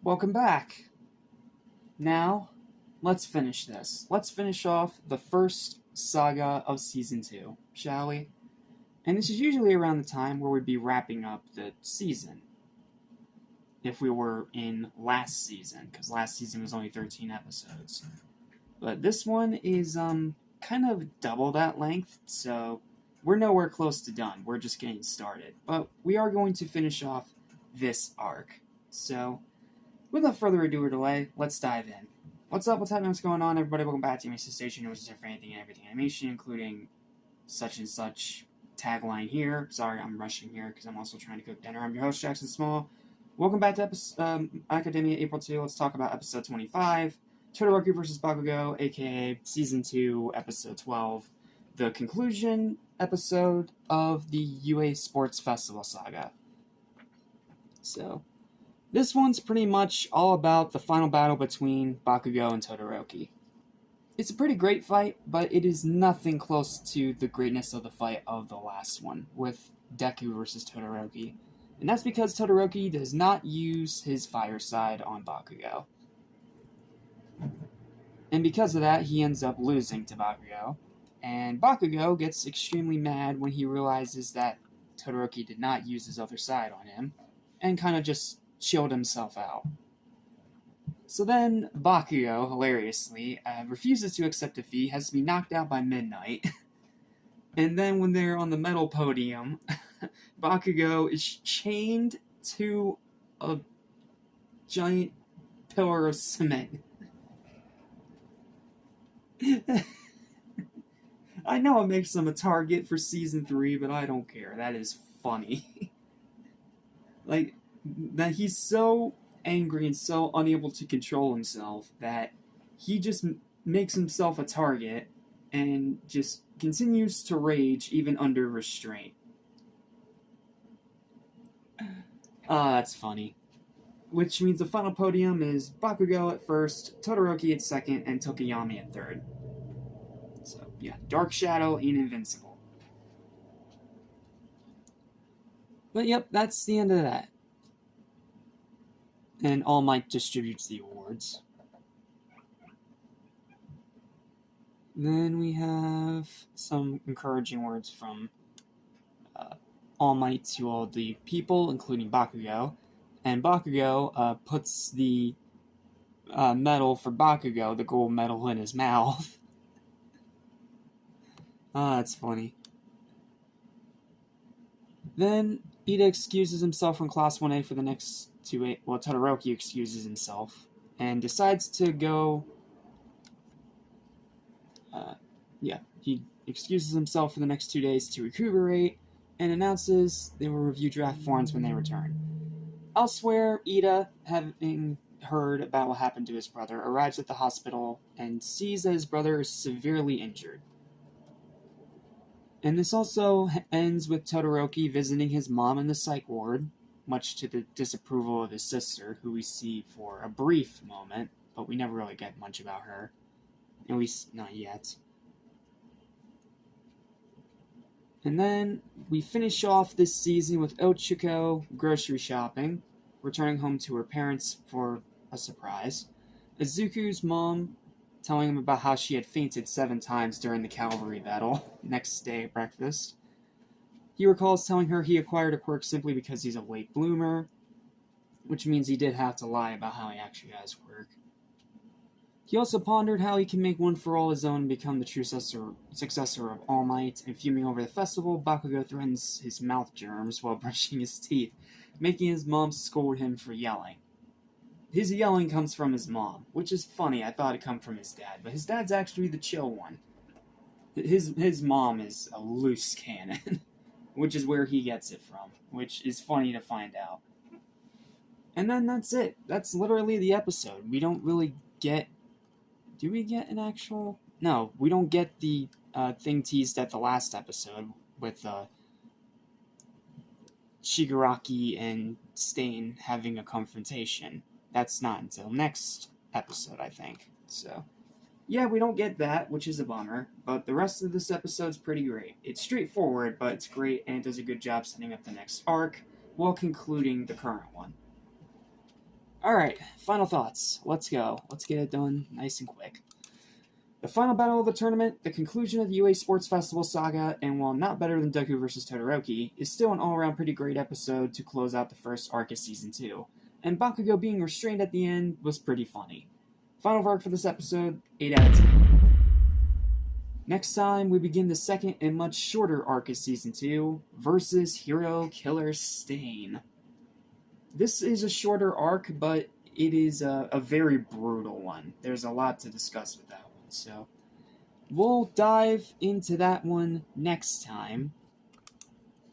Welcome back. Now, let's finish this. Let's finish off the first saga of Season 2, shall we? And this is usually around the time where we'd be wrapping up the season. If we were in last season, because last season was only 13 episodes. But this one is kind of double that length, so we're nowhere close to done. We're just getting started. But we are going to finish off this arc. So, without further ado or delay, let's dive in. What's up, what's happening, what's going on, everybody? Welcome back to my station, which is for anything and everything animation, including such and such tagline here. Sorry, I'm rushing here because I'm also trying to cook dinner. I'm your host, Jackson Small. Welcome back to Academia April 2. Let's talk about episode 25, Todoroki vs. Bakugou, aka Season 2, episode 12, the conclusion episode of the UA Sports Festival saga. So, this one's pretty much all about the final battle between Bakugou and Todoroki. It's a pretty great fight, but it is nothing close to the greatness of the fight of the last one, with Deku versus Todoroki. And that's because Todoroki does not use his fire side on Bakugou. And because of that, he ends up losing to Bakugou. And Bakugou gets extremely mad when he realizes that Todoroki did not use his other side on him, and kind of just chilled himself out. So then, Bakugou, hilariously, refuses to accept defeat, has to be knocked out by midnight. And then when they're on the metal podium, Bakugou is chained to a giant pillar of cement. I know it makes him a target for Season 3, but I don't care. That is funny. That he's so angry and so unable to control himself that he just makes himself a target and just continues to rage even under restraint. That's funny. Which means the final podium is Bakugou at first, Todoroki at second, and Tokiyami at third. So, yeah, Dark Shadow ain't invincible. But yep, that's the end of that. And All Might distributes the awards. Then we have some encouraging words from All Might to all the people, including Bakugou. And Bakugou puts the medal for Bakugou, the gold medal, in his mouth. That's funny. Then Ida excuses himself from Class 1A for the next 2A. Well, Todoroki excuses himself and decides to go. He excuses himself for the next 2 days to recuperate and announces they will review draft forms when they return. Elsewhere, Ida, having heard about what happened to his brother, arrives at the hospital and sees that his brother is severely injured. And this also ends with Todoroki visiting his mom in the psych ward, much to the disapproval of his sister, who we see for a brief moment, but we never really get much about her. At least, not yet. And then we finish off this season with Ochiko grocery shopping, returning home to her parents for a surprise. Izuku's mom telling him about how she had fainted 7 times during the cavalry battle next day at breakfast. He recalls telling her he acquired a quirk simply because he's a late bloomer, which means he did have to lie about how he actually has a quirk. He also pondered how he can make one for all his own and become the true successor of All Might, and fuming over the festival, Bakugou threatens his mouth germs while brushing his teeth, making his mom scold him for yelling. His yelling comes from his mom, which is funny. I thought it come from his dad, but his dad's actually the chill one. His mom is a loose cannon, which is where he gets it from, which is funny to find out. And then that's it. That's literally the episode. We don't really get... Do we get an actual... No, we don't get the thing teased at the last episode with Shigaraki and Stain having a confrontation. That's not until next episode, I think. So, yeah, we don't get that, which is a bummer, but the rest of this episode's pretty great. It's straightforward, but it's great, and it does a good job setting up the next arc, while concluding the current one. Alright, final thoughts. Let's go. Let's get it done nice and quick. The final battle of the tournament, the conclusion of the UA Sports Festival saga, and while not better than Deku vs. Todoroki, is still an all-around pretty great episode to close out the first arc of Season 2. And Bakugou being restrained at the end was pretty funny. Final arc for this episode, 8 out of 10. Next time, we begin the second and much shorter arc of Season 2, versus Hero Killer Stain. This is a shorter arc, but it is a very brutal one. There's a lot to discuss with that one, so we'll dive into that one next time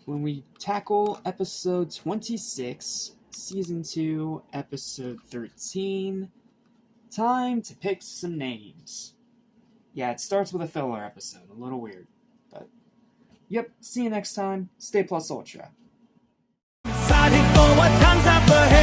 when we tackle episode 26, Season 2, episode 13, Time to Pick Some Names. Yeah, it starts with a filler episode, a little weird, but yep, see you next time, stay plus ultra. Fighting for what comes up ahead.